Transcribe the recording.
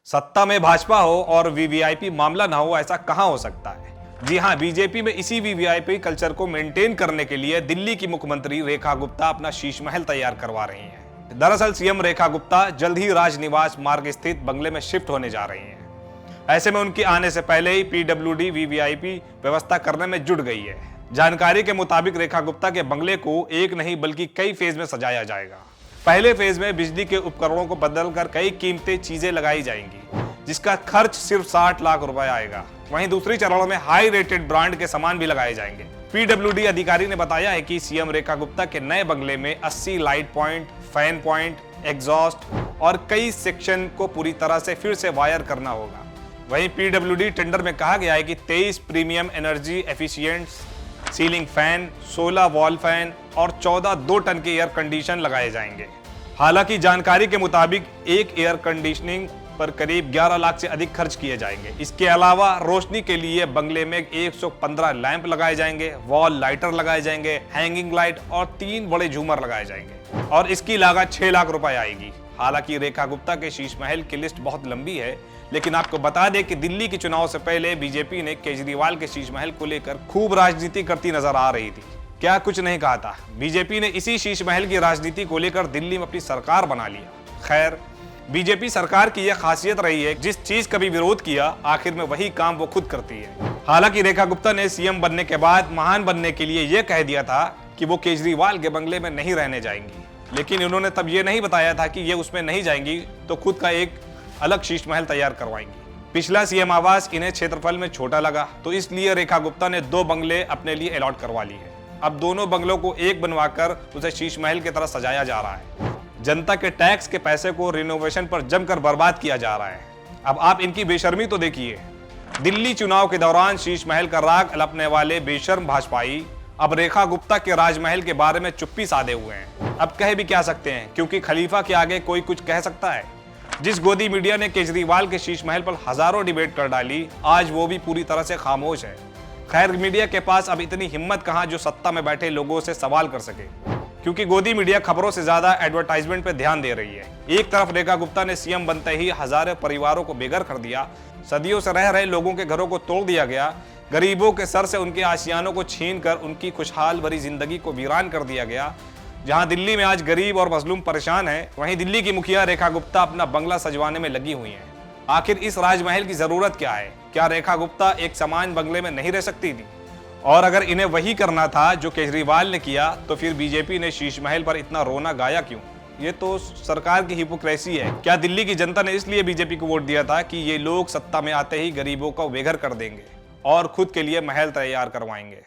सत्ता में भाजपा हो और वीवीआईपी मामला ना हो, ऐसा कहां हो सकता है। जी हां, बीजेपी में इसी वीवीआईपी कल्चर को मेंटेन करने के लिए दिल्ली की मुख्यमंत्री रेखा गुप्ता अपना शीश महल तैयार करवा रही हैं। दरअसल सीएम रेखा गुप्ता जल्द ही राजनिवास मार्ग स्थित बंगले में शिफ्ट होने जा रही हैं। ऐसे में उनके आने से पहले ही पीडब्ल्यूडी वीवीआईपी व्यवस्था करने में जुट गई है। जानकारी के मुताबिक रेखा गुप्ता के बंगले को एक नहीं बल्कि कई फेज में सजाया जाएगा। पहले फेज में बिजली के उपकरणों को बदलकर कई कीमती चीजें लगाई जाएंगी, जिसका खर्च सिर्फ 60 लाख रुपए आएगा। वहीं दूसरी चरण में हाई रेटेड ब्रांड के सामान भी लगाए जाएंगे। पीडब्ल्यूडी अधिकारी ने बताया है कि सीएम रेखा गुप्ता के नए बंगले में 80 light point, fan point, exhaust और कई सेक्शन को पूरी तरह से फिर से वायर करना होगा। वहीं पीडब्ल्यूडी टेंडर में कहा गया है कि 23 premium energy efficient ceiling fan, 16 wall fan और 14 2 टन के एयर कंडीशन लगाए जाएंगे। हालांकि जानकारी के मुताबिक एक एयर कंडीशनिंग पर करीब 11 लाख से अधिक खर्च किए जाएंगे। इसके अलावा रोशनी के लिए बंगले में 115 लैंप लगाए जाएंगे, वॉल लाइटर लगाए जाएंगे, हैंगिंग लाइट और 3 बड़े झूमर लगाए जाएंगे और इसकी लागत 6 लाख रुपए आएगी। हालांकि रेखा गुप्ता के शीश महल की लिस्ट बहुत लंबी है, लेकिन आपको बता दें कि दिल्ली के चुनाव से पहले बीजेपी ने केजरीवाल के शीश महल को लेकर खूब राजनीति करती नजर आ रही थी। क्या कुछ नहीं कहा था, बीजेपी ने इसी शीश महल की राजनीति को लेकर दिल्ली में अपनी सरकार बना लिया। खैर, बीजेपी सरकार की यह खासियत रही है, जिस चीज का भी विरोध किया आखिर में वही काम वो खुद करती है। हालांकि रेखा गुप्ता ने सीएम बनने के बाद महान बनने के लिए यह कह दिया था कि वो केजरीवाल के बंगले में नहीं रहने जाएंगी, लेकिन इन्होंने तब ये नहीं बताया था कि ये उसमें नहीं जाएंगी तो खुद का एक अलग शीश महल तैयार करवाएंगी। पिछला सीएम आवास इन्हें क्षेत्रफल में छोटा लगा, तो इसलिए रेखा गुप्ता ने 2 बंगले अपने लिए अलॉट करवा ली है। अब दोनों बंगलों को एक बनवाकर उसे शीश महल की तरह सजाया जा रहा है। जनता के टैक्स के पैसे को रिनोवेशन पर जमकर बर्बाद किया जा रहा है। अब आप इनकी बेशर्मी तो देखिए। दिल्ली चुनाव के दौरान शीश महल का राग अलपने वाले बेशर्म भाजपाई अब रेखा गुप्ता के राजमहल के बारे में चुप्पी साधे हुए हैं। अब कह भी क्या सकते हैं, क्योंकि खलीफा के आगे कोई कुछ कह सकता है। जिस गोदी मीडिया ने केजरीवाल के शीश महल पर हजारों डिबेट कर डाली, आज वो भी पूरी तरह से खामोश है। खैर, मीडिया के पास अब इतनी हिम्मत कहां जो सत्ता में बैठे लोगों से सवाल कर सके, क्योंकि गोदी मीडिया खबरों से ज्यादा एडवर्टाइजमेंट पे ध्यान दे रही है। एक तरफ रेखा गुप्ता ने सीएम बनते ही हजारों परिवारों को बेघर कर दिया, सदियों से रह रहे लोगों के घरों को तोड़ दिया गया, गरीबों के सर से उनके आशियानों को छीन कर उनकी खुशहाल भरी जिंदगी को वीरान कर दिया गया। जहां दिल्ली में आज गरीब और मजलूम परेशान है, वहीं दिल्ली की मुखिया रेखा गुप्ता अपना बंगला सजवाने में लगी हुई हैं। आखिर इस राजमहल की जरूरत क्या है? क्या रेखा गुप्ता एक सामान्य बंगले में नहीं रह सकती थी? और अगर इन्हें वही करना था जो केजरीवाल ने किया, तो फिर बीजेपी ने शीश महल पर इतना रोना गाया क्यों? ये तो सरकार की हिपोक्रेसी है। क्या दिल्ली की जनता ने इसलिए बीजेपी को वोट दिया था कि ये लोग सत्ता में आते ही गरीबों को बेघर कर देंगे और खुद के लिए महल तैयार करवाएंगे?